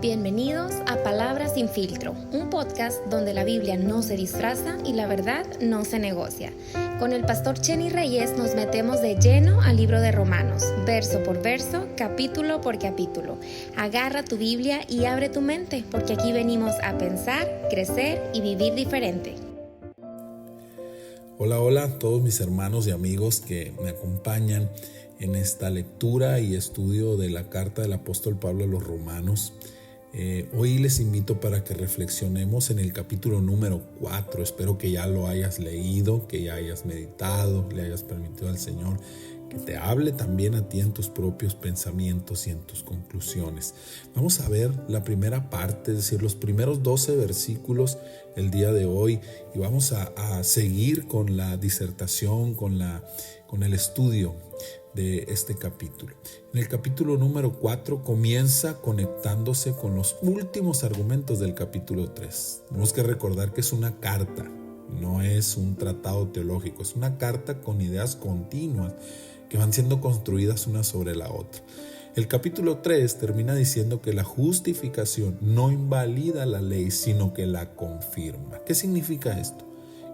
Bienvenidos a Palabras sin Filtro, un podcast donde la Biblia no se disfraza y la verdad no se negocia. Con el pastor Chenny Reyes nos metemos de lleno al libro de Romanos, verso por verso, capítulo por capítulo. Agarra tu Biblia y abre tu mente, porque aquí venimos a pensar, crecer y vivir diferente. Hola a todos mis hermanos y amigos que me acompañan en esta lectura y estudio de la carta del apóstol Pablo a los Romanos. Hoy les invito para que reflexionemos en el capítulo número 4. Espero que ya lo hayas leído, que ya hayas meditado, le hayas permitido al Señor que te hable también a ti en tus propios pensamientos y en tus conclusiones. Vamos a ver la primera parte, es decir, los primeros 12 versículos el día de hoy, y vamos a seguir con la disertación, con el estudio de este capítulo. En el capítulo número 4 comienza conectándose con los últimos argumentos del capítulo 3. Tenemos que recordar que es una carta, no es un tratado teológico, es una carta con ideas continuas que van siendo construidas una sobre la otra. El capítulo 3 termina diciendo que la justificación no invalida la ley, sino que la confirma. ¿Qué significa esto?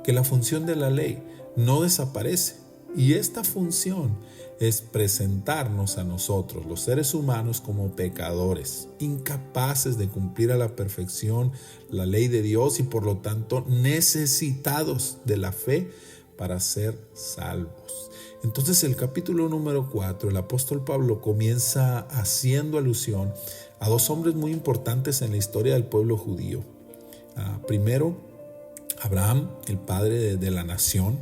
Que la función de la ley no desaparece, y esta función es presentarnos a nosotros, los seres humanos, como pecadores, incapaces de cumplir a la perfección la ley de Dios y por lo tanto necesitados de la fe para ser salvos. Entonces el capítulo número 4, el apóstol Pablo comienza haciendo alusión a dos hombres muy importantes en la historia del pueblo judío. Primero, Abraham, el padre de la nación,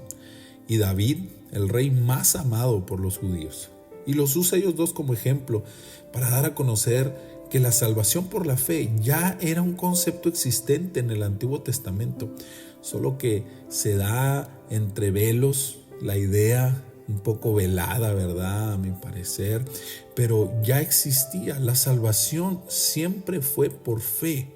y David, el rey más amado por los judíos. Y los usa ellos dos como ejemplo para dar a conocer que la salvación por la fe ya era un concepto existente en el Antiguo Testamento, solo que se da entre velos, la idea un poco velada, ¿verdad? A mi parecer, pero ya existía. La salvación siempre fue por fe.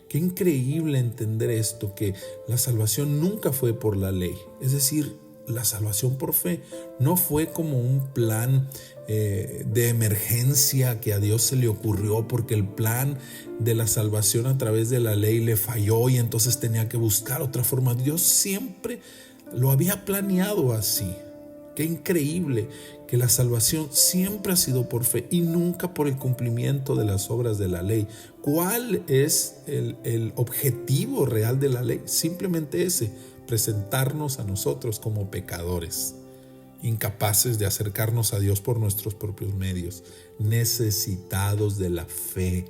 Qué increíble entender esto, que la salvación nunca fue por la ley, es decir, la salvación por fe no fue como un plan de emergencia que a Dios se le ocurrió porque el plan de la salvación a través de la ley le falló y entonces tenía que buscar otra forma. Dios siempre lo había planeado así. Qué increíble que la salvación siempre ha sido por fe y nunca por el cumplimiento de las obras de la ley. ¿Cuál es el objetivo real de la ley? Simplemente ese: presentarnos a nosotros como pecadores, incapaces de acercarnos a Dios por nuestros propios medios, necesitados de la fe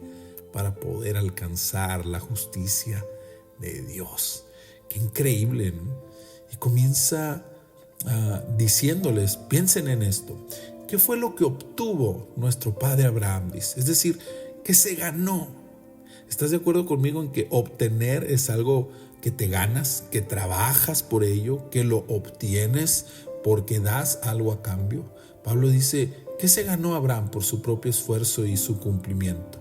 para poder alcanzar la justicia de Dios. Qué increíble, ¿no? Y comienza diciéndoles, piensen en esto: ¿qué fue lo que obtuvo nuestro padre Abraham? Dice, es decir, ¿qué se ganó? ¿Estás de acuerdo conmigo en que obtener es algo que te ganas, que trabajas por ello, que lo obtienes porque das algo a cambio? Pablo dice, ¿qué se ganó Abraham por su propio esfuerzo y su cumplimiento?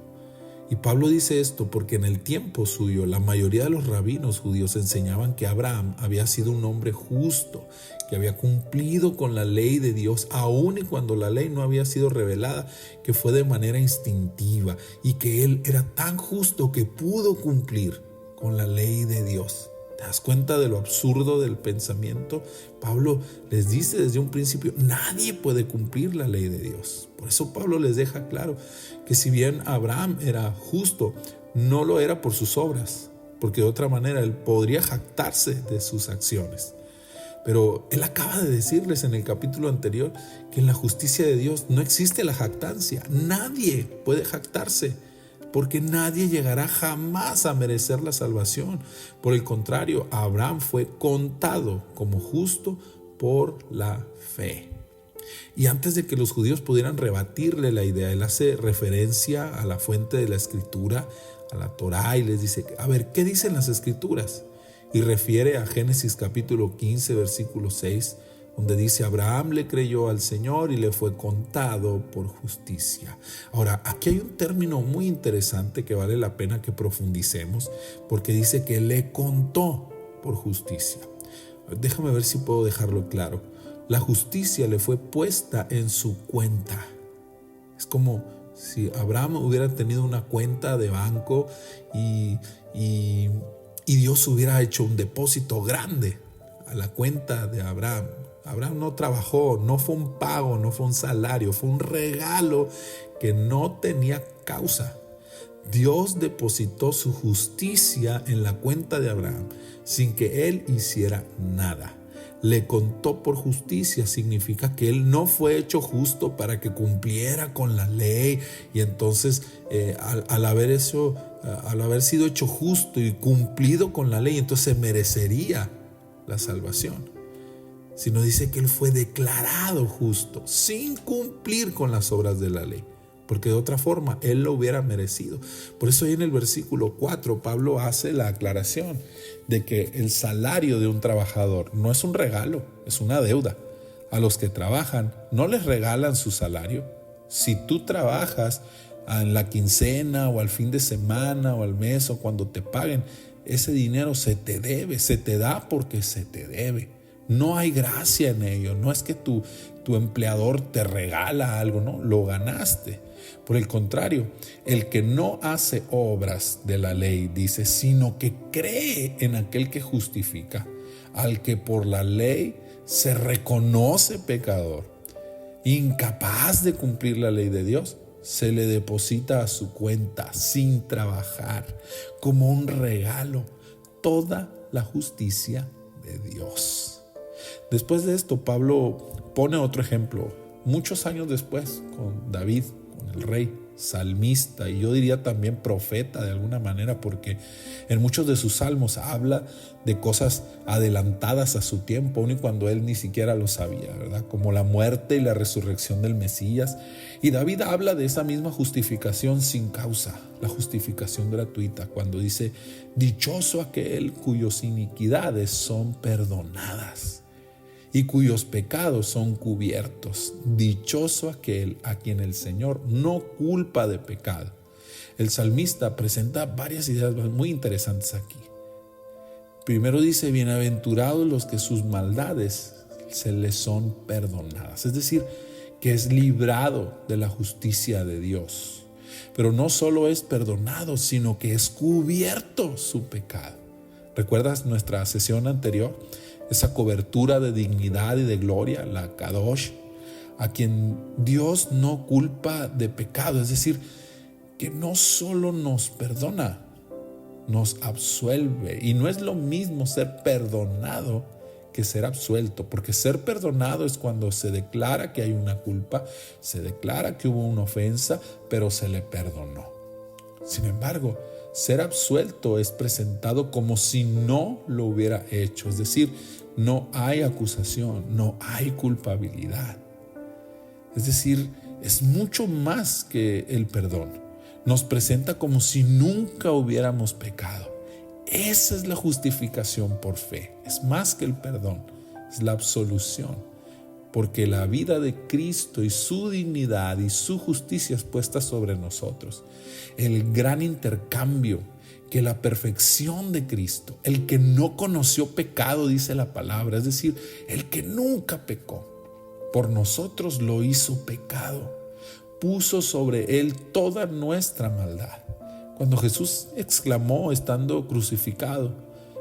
Y Pablo dice esto porque en el tiempo suyo la mayoría de los rabinos judíos enseñaban que Abraham había sido un hombre justo, que había cumplido con la ley de Dios aun y cuando la ley no había sido revelada, que fue de manera instintiva, y que él era tan justo que pudo cumplir con la ley de Dios. ¿Te das cuenta de lo absurdo del pensamiento? Pablo les dice desde un principio, nadie puede cumplir la ley de Dios. Por eso Pablo les deja claro que si bien Abraham era justo, no lo era por sus obras, porque de otra manera él podría jactarse de sus acciones. Pero él acaba de decirles en el capítulo anterior que en la justicia de Dios no existe la jactancia. Nadie puede jactarse, porque nadie llegará jamás a merecer la salvación. Por el contrario, Abraham fue contado como justo por la fe. Y antes de que los judíos pudieran rebatirle la idea, él hace referencia a la fuente de la escritura, a la Torá, y les dice, a ver, ¿qué dicen las escrituras? Y refiere a Génesis capítulo 15, versículo 6, donde dice, Abraham le creyó al Señor y le fue contado por justicia. Ahora, aquí hay un término muy interesante que vale la pena que profundicemos, porque dice que le contó por justicia. Déjame ver si puedo dejarlo claro. La justicia le fue puesta en su cuenta. Es como Si Abraham hubiera tenido una cuenta de banco y Dios hubiera hecho un depósito grande a la cuenta de Abraham. Abraham no trabajó, no fue un pago, no fue un salario, fue un regalo que no tenía causa. Dios depositó su justicia en la cuenta de Abraham sin que él hiciera nada. Le contó por justicia, significa que él no fue hecho justo para que cumpliera con la ley, y entonces al haber sido hecho justo y cumplido con la ley, entonces se merecería la salvación. Sino dice que él fue declarado justo sin cumplir con las obras de la ley, porque de otra forma él lo hubiera merecido. Por eso ahí en el versículo 4 Pablo hace la aclaración de que el salario de un trabajador no es un regalo, es una deuda. A los que trabajan no les regalan su salario. Si tú trabajas en la quincena o al fin de semana o al mes o cuando te paguen, ese dinero se te debe, se te da porque se te debe. No hay gracia en ello, no es que tu empleador te regala algo, no, lo ganaste. Por el contrario, el que no hace obras de la ley, dice, sino que cree en aquel que justifica, al que por la ley se reconoce pecador, incapaz de cumplir la ley de Dios, se le deposita a su cuenta sin trabajar, como un regalo, toda la justicia de Dios. Después de esto, Pablo pone otro ejemplo, muchos años después, con David, con el rey salmista, y yo diría también profeta de alguna manera, porque en muchos de sus salmos habla de cosas adelantadas a su tiempo, aun y cuando él ni siquiera lo sabía, ¿verdad? Como la muerte y la resurrección del Mesías. Y David habla de esa misma justificación sin causa, la justificación gratuita, cuando dice: dichoso aquel cuyas iniquidades son perdonadas y cuyos pecados son cubiertos. Dichoso aquel a quien el Señor no culpa de pecado. El salmista presenta varias ideas muy interesantes aquí. Primero dice: bienaventurados los que sus maldades se les son perdonadas. Es decir, que es librado de la justicia de Dios. Pero no solo es perdonado, sino que es cubierto su pecado. ¿Recuerdas nuestra sesión anterior? Esa cobertura de dignidad y de gloria, la Kadosh, a quien Dios no culpa de pecado. Es decir, que no solo nos perdona, nos absuelve. Y no es lo mismo ser perdonado que ser absuelto, porque ser perdonado es cuando se declara que hay una culpa, se declara que hubo una ofensa, pero se le perdonó. Sin embargo, ser absuelto es presentado como si no lo hubiera hecho, es decir, no hay acusación, no hay culpabilidad. Es decir, es mucho más que el perdón. Nos presenta como si nunca hubiéramos pecado. Esa es la justificación por fe. Es más que el perdón, es la absolución. Porque la vida de Cristo y su dignidad y su justicia es puesta sobre nosotros. El gran intercambio, que la perfección de Cristo, el que no conoció pecado, dice la palabra, es decir, el que nunca pecó, por nosotros lo hizo pecado, puso sobre él toda nuestra maldad. Cuando Jesús exclamó estando crucificado: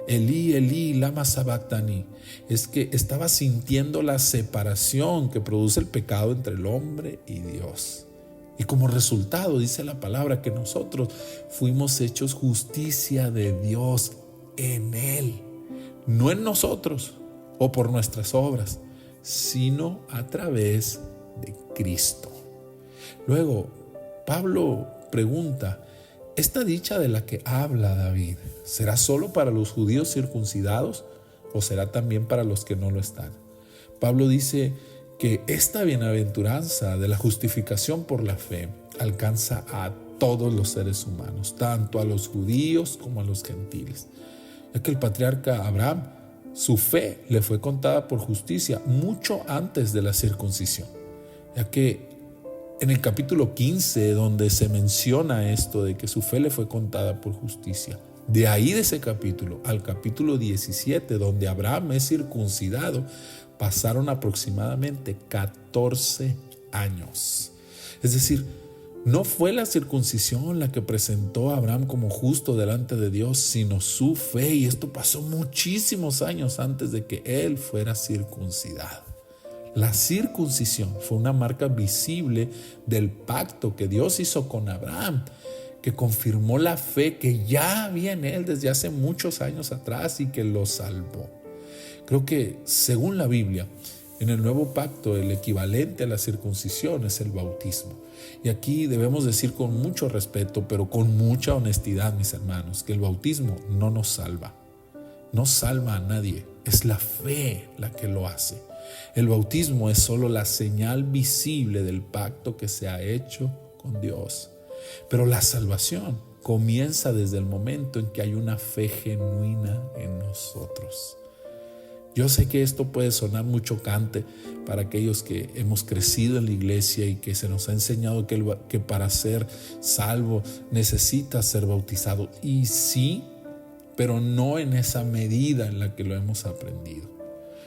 Elí, Elí, lama sabactani, es que estaba sintiendo la separación que produce el pecado entre el hombre y Dios. Y como resultado, dice la palabra, que nosotros fuimos hechos justicia de Dios en Él, no en nosotros o por nuestras obras, sino a través de Cristo. Luego, Pablo pregunta: ¿esta dicha de la que habla David será solo para los judíos circuncidados o será también para los que no lo están? Pablo dice que esta bienaventuranza de la justificación por la fe alcanza a todos los seres humanos, tanto a los judíos como a los gentiles. Ya que el patriarca Abraham, su fe le fue contada por justicia mucho antes de la circuncisión. Ya que en el capítulo 15, donde se menciona esto de que su fe le fue contada por justicia, de ahí de ese capítulo al capítulo 17, donde Abraham es circuncidado, pasaron aproximadamente 14 años. Es decir, No fue la circuncisión la que presentó a Abraham como justo delante de Dios, sino su fe. Y esto pasó muchísimos años antes de que él fuera circuncidado. La circuncisión fue una marca visible del pacto que Dios hizo con Abraham, que confirmó la fe que ya había en él desde hace muchos años atrás y que lo salvó. Creo que, según la Biblia, en el nuevo pacto el equivalente a la circuncisión es el bautismo. Y aquí debemos decir con mucho respeto, pero con mucha honestidad, mis hermanos, que el bautismo no nos salva. No salva a nadie, es la fe la que lo hace. El bautismo es solo la señal visible del pacto que se ha hecho con Dios. Pero la salvación comienza desde el momento en que hay una fe genuina en nosotros. Yo sé que esto puede sonar muy chocante para aquellos que hemos crecido en la iglesia y que se nos ha enseñado que para ser salvo necesitas ser bautizado. Y sí, pero no en esa medida en la que lo hemos aprendido.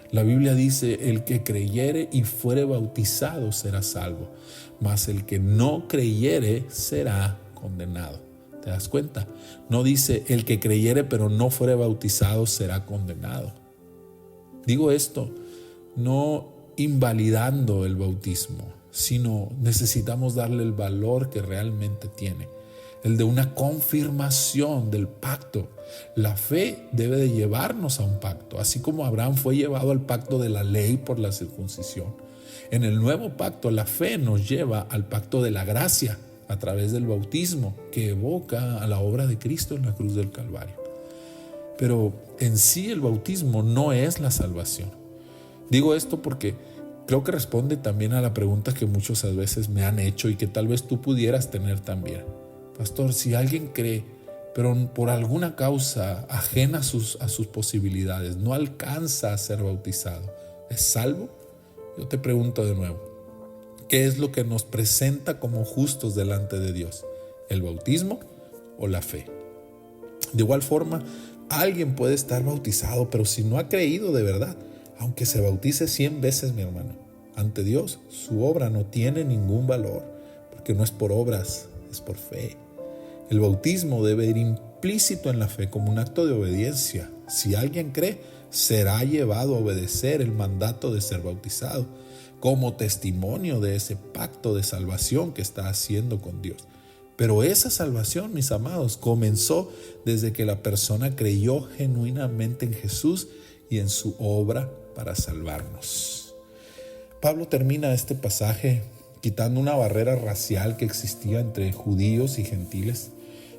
La Biblia dice: el que creyere y fuere bautizado será salvo, mas el que no creyere será condenado. ¿Te das cuenta? No dice el que creyere pero no fuere bautizado será condenado. Digo esto no invalidando el bautismo, sino necesitamos darle el valor que realmente tiene, el de una confirmación del pacto. La fe debe de llevarnos a un pacto, así como Abraham fue llevado al pacto de la ley por la circuncisión. En el nuevo pacto, la fe nos lleva al pacto de la gracia a través del bautismo, que evoca a la obra de Cristo en la cruz del Calvario. Pero en sí el bautismo no es la salvación. Digo esto porque creo que responde también a la pregunta que muchas veces me han hecho y que tal vez tú pudieras tener también. Pastor, si alguien cree, pero por alguna causa ajena a sus posibilidades, no alcanza a ser bautizado, ¿es salvo? Yo te pregunto de nuevo, ¿qué es lo que nos presenta como justos delante de Dios? ¿El bautismo o la fe? De igual forma, alguien puede estar bautizado, pero si no ha creído de verdad, aunque se bautice 100 veces, mi hermano, ante Dios su obra no tiene ningún valor, porque no es por obras, es por fe. El bautismo debe ir implícito en la fe como un acto de obediencia. Si alguien cree, será llevado a obedecer el mandato de ser bautizado, como testimonio de ese pacto de salvación que está haciendo con Dios. Pero esa salvación, mis amados, comenzó desde que la persona creyó genuinamente en Jesús y en su obra para salvarnos. Pablo termina este pasaje quitando una barrera racial que existía entre judíos y gentiles.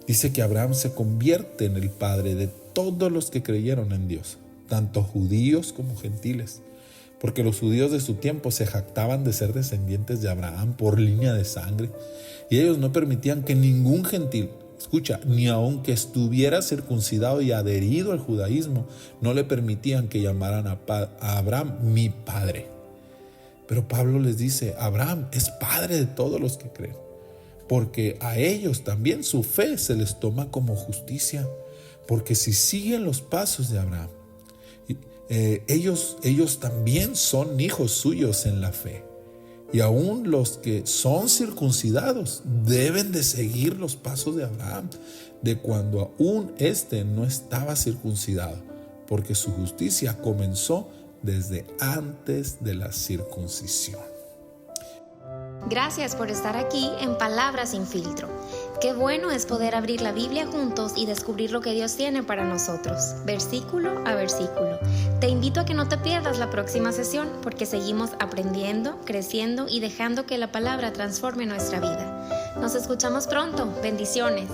Dice que Abraham se convierte en el padre de todos los que creyeron en Dios, tanto judíos como gentiles, porque los judíos de su tiempo se jactaban de ser descendientes de Abraham por línea de sangre, y ellos no permitían que ningún gentil, ni aunque estuviera circuncidado y adherido al judaísmo, no le permitían que llamaran a Abraham mi padre. Pero Pablo les dice: Abraham es padre de todos los que creen, porque a ellos también su fe se les toma como justicia, porque si siguen los pasos de Abraham, ellos también son hijos suyos en la fe. Y aún los que son circuncidados deben de seguir los pasos de Abraham, de cuando aún éste no estaba circuncidado, porque su justicia comenzó desde antes de la circuncisión. Gracias por estar aquí en Palabras sin Filtro. Qué bueno es poder abrir la Biblia juntos y descubrir lo que Dios tiene para nosotros, versículo a versículo. Te invito a que no te pierdas la próxima sesión, porque seguimos aprendiendo, creciendo y dejando que la palabra transforme nuestra vida. Nos escuchamos pronto. Bendiciones.